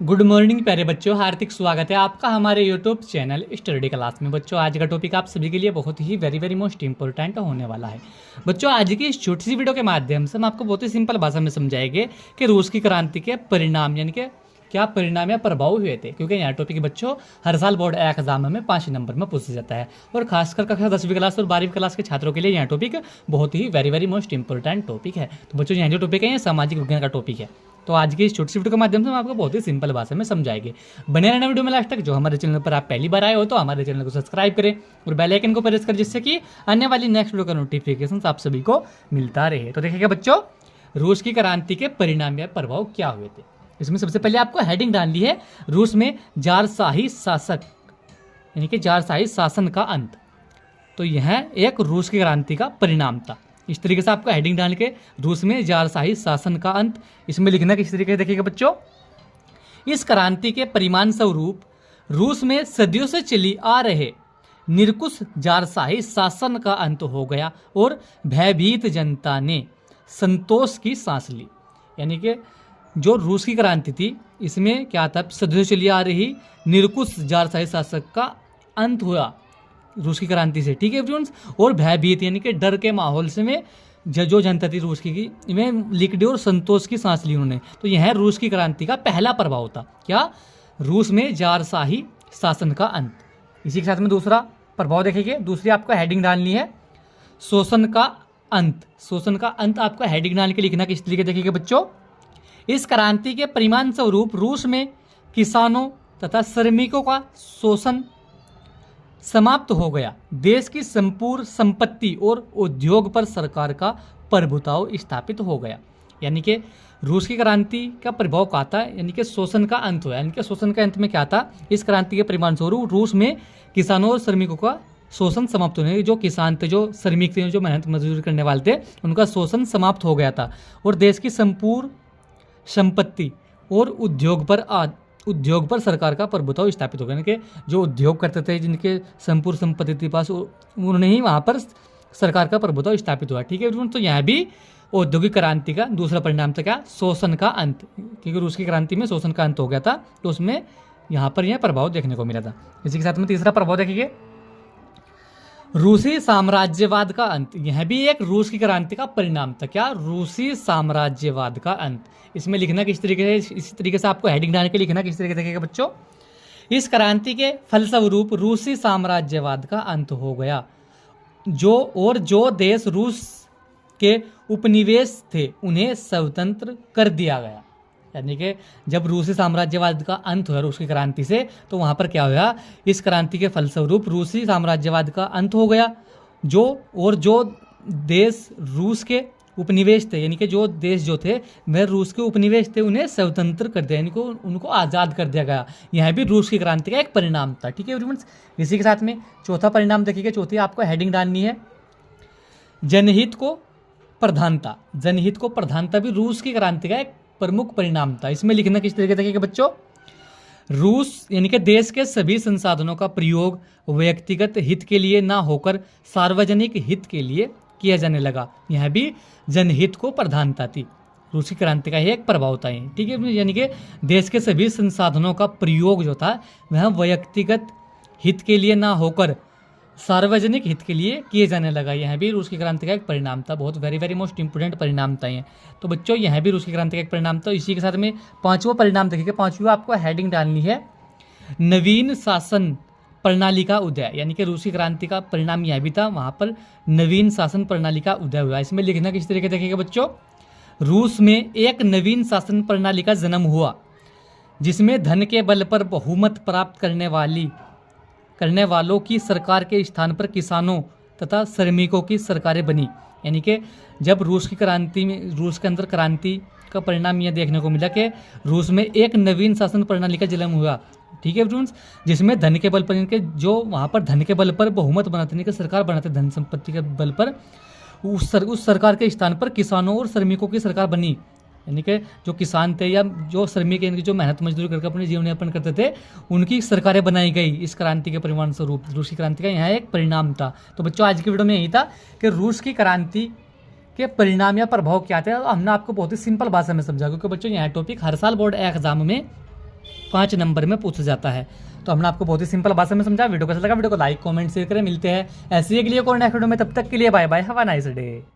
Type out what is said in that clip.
Good morning प्यारे बच्चों, हार्दिक स्वागत है आपका हमारे यूट्यूब चैनल स्टडी क्लास में। बच्चों आज का टॉपिक आप सभी के लिए बहुत ही वेरी मोस्ट इंपॉर्टेंट होने वाला है। बच्चों आज की इस छोटी सी वीडियो के माध्यम से हम आपको बहुत ही सिंपल भाषा में समझाएंगे कि रूस की क्रांति के परिणाम यानी कि क्या परिणाम या प्रभाव हुए थे, क्योंकि यहाँ टॉपिक बच्चों हर साल बोर्ड एग्जाम में 5 नंबर में पूछा जाता है और खासकर कक्षा 10वीं क्लास और 12वीं क्लास के छात्रों के लिए यह टॉपिक बहुत ही वेरी मोस्ट इंपॉर्टेंट टॉपिक है। तो बच्चों यहाँ जो टॉपिक है ये सामाजिक विज्ञान का टॉपिक है। तो आज की इस छोटी सी वीडियो के माध्यम से हम आपको बहुत ही सिंपल भाषा में समझाएंगे। बने रहना वीडियो में लास्ट तक। जो हमारे चैनल पर आप पहली बार आए हो तो हमारे चैनल को सब्सक्राइब करें और बेल आइकन को प्रेस करें, जिससे कि आने वाली नेक्स्ट वीडियो का नोटिफिकेशन आप सभी को मिलता रहे। तो देखिएगा बच्चों, रूस की क्रांति के परिणाम या प्रभाव क्या हुए थे। इसमें सबसे पहले आपको हेडिंग डालनी है, रूस में जारशाही शासक यानी कि जारशाही शासन का अंत। तो यह एक रूस की क्रांति का परिणाम था। इस तरीके से आपको हेडिंग डाल के रूस में जारशाही शासन का अंत, इसमें लिखना किस तरीके से देखिएगा बच्चों। इस क्रांति के परिणाम स्वरूप रूस में सदियों से चली आ रहे निरंकुश जारशाही शासन का अंत हो गया और भयभीत जनता ने संतोष की सांस ली। यानी कि जो रूस की क्रांति थी इसमें क्या था, सदियों से चली आ रही निरंकुश जारशाही शासक का अंत हुआ रूस की क्रांति से, ठीक है फ्रेंड्स। और भयभीत यानी कि डर के माहौल से में जो जनता थी रूस की में लिकड़ी और संतोष की सांस ली उन्होंने। तो यह रूस की क्रांति का पहला प्रभाव था, क्या, रूस में जारशाही शासन का अंत। इसी के साथ में दूसरा प्रभाव देखेंगे। दूसरी आपको हेडिंग डालनी है, शोषण का अंत। शोषण का अंत आपको हेडिंग डाल के लिखना किस तरीके देखिएगा बच्चों। इस क्रांति के परिणाम स्वरूप रूस में किसानों तथा श्रमिकों का शोषण समाप्त हो गया। देश की संपूर्ण संपत्ति और उद्योग पर सरकार का प्रभुत्व स्थापित हो गया। यानी कि रूस की क्रांति का प्रभाव क्या था, यानी कि शोषण का अंत हुआ। यानी कि शोषण के अंत में क्या था, इस क्रांति के परिणाम स्वरूप रूस में किसानों और श्रमिकों का शोषण समाप्त होने, जो किसान थे, जो श्रमिक थे, जो मेहनत मजदूरी करने वाले थे, उनका शोषण समाप्त हो गया था। और देश की संपूर्ण संपत्ति और उद्योग पर सरकार का प्रभुत्व स्थापित हो गया। यानी कि जो उद्योग करते थे, जिनके संपूर्ण संपत्ति थी पास, उन्होंने ही वहाँ पर सरकार का प्रभुत्व स्थापित हुआ, ठीक है। तो यहाँ भी औद्योगिक क्रांति का दूसरा परिणाम था क्या, शोषण का अंत, क्योंकि रूस की क्रांति में शोषण का अंत हो गया था, तो उसमें यहाँ पर यह प्रभाव देखने को मिला था। इसी के साथ में तीसरा प्रभाव देखेंगे, रूसी साम्राज्यवाद का अंत। यह भी एक रूस की क्रांति का परिणाम था, क्या, रूसी साम्राज्यवाद का अंत। इसमें लिखना किस तरीके से, इसी तरीके से आपको हेडिंग डाल के लिखना किस तरीके से देखिएगा बच्चों। इस क्रांति के फलस्वरूप रूसी साम्राज्यवाद का अंत हो गया, जो देश रूस के उपनिवेश थे उन्हें स्वतंत्र कर दिया गया। यानी कि जब रूसी साम्राज्यवाद का अंत हुआ रूस की क्रांति से, तो वहाँ पर क्या हुआ, इस क्रांति के फलस्वरूप रूसी साम्राज्यवाद का अंत हो गया, जो देश रूस के उपनिवेश थे, यानी कि जो देश जो थे वह रूस के उपनिवेश थे, उन्हें स्वतंत्र कर दिया, यानी कि उनको आज़ाद कर दिया गया। यह भी रूस की क्रांति का एक परिणाम था, ठीक है फ्रेंड्स। इसी के साथ में चौथा परिणाम देखिए, चौथी आपको हेडिंग डालनी है, जनहित को प्रधानता। जनहित को प्रधानता भी रूस की क्रांति का एक प्रमुख परिणाम था। इसमें लिखना किस तरीके देखिएगा बच्चों, रूस यानी कि देश के सभी संसाधनों का प्रयोग व्यक्तिगत हित के लिए ना होकर सार्वजनिक हित के लिए किया जाने लगा। यह भी जनहित को प्रधानता थी, रूसी क्रांति का एक प्रभाव था, ठीक है। यानी कि देश के सभी संसाधनों का प्रयोग जो था वह व्यक्तिगत हित के लिए ना होकर सार्वजनिक हित के लिए किए जाने लगा। यह भी रूस की क्रांति का एक परिणाम था, बहुत वेरी मोस्ट इंपोर्टेंट परिणाम था ये। तो बच्चों यह भी रूस की क्रांति का एक परिणाम था। इसी के साथ में पांचवा परिणाम देखिए, पांचवा आपको हेडिंग डालनी है, नवीन शासन प्रणाली का उदय। यानी कि रूसी क्रांति का परिणाम यह भी था, वहाँ पर नवीन शासन प्रणाली का उदय हुआ। इसमें लिखना किस तरीके देखिएगा बच्चों, रूस में एक नवीन शासन प्रणाली का जन्म हुआ, जिसमें धन के बल पर बहुमत प्राप्त करने वालों की सरकार के स्थान पर किसानों तथा श्रमिकों की सरकारें बनी। यानी कि जब रूस की क्रांति में, रूस के अंदर क्रांति का परिणाम यह देखने को मिला कि रूस में एक नवीन शासन प्रणाली का जन्म हुआ, ठीक है फ्रेंड्स, जिसमें धन के बल पर, इनके जो वहाँ पर धन के बल पर बहुमत बनाते, कि सरकार बनाते, धन संपत्ति के बल पर उस सरकार के स्थान पर किसानों और श्रमिकों की सरकार बनी। यानी कि जो किसान थे या जो श्रमिक, यानी कि जो मेहनत मजदूरी करके अपने जीवन यापन करते थे, उनकी सरकारें बनाई गई इस क्रांति के परिणाम स्वरूप। रूसी क्रांति का यह एक परिणाम था। तो बच्चों आज की वीडियो में यही था कि रूस की क्रांति के परिणाम या प्रभाव क्या थे। हमने आपको बहुत ही सिंपल भाषा में समझा, क्योंकि बच्चों यह टॉपिक हर साल बोर्ड एग्जाम में 5 नंबर में पूछा जाता है। तो हमने आपको बहुत ही सिंपल भाषा में समझा। वीडियो कैसा लगा, वीडियो को लाइक कमेंट शेयर करें। मिलते हैं ऐसे ही अगली एक और नेक्स्ट वीडियो में, तब तक के लिए bye bye, have a nice day.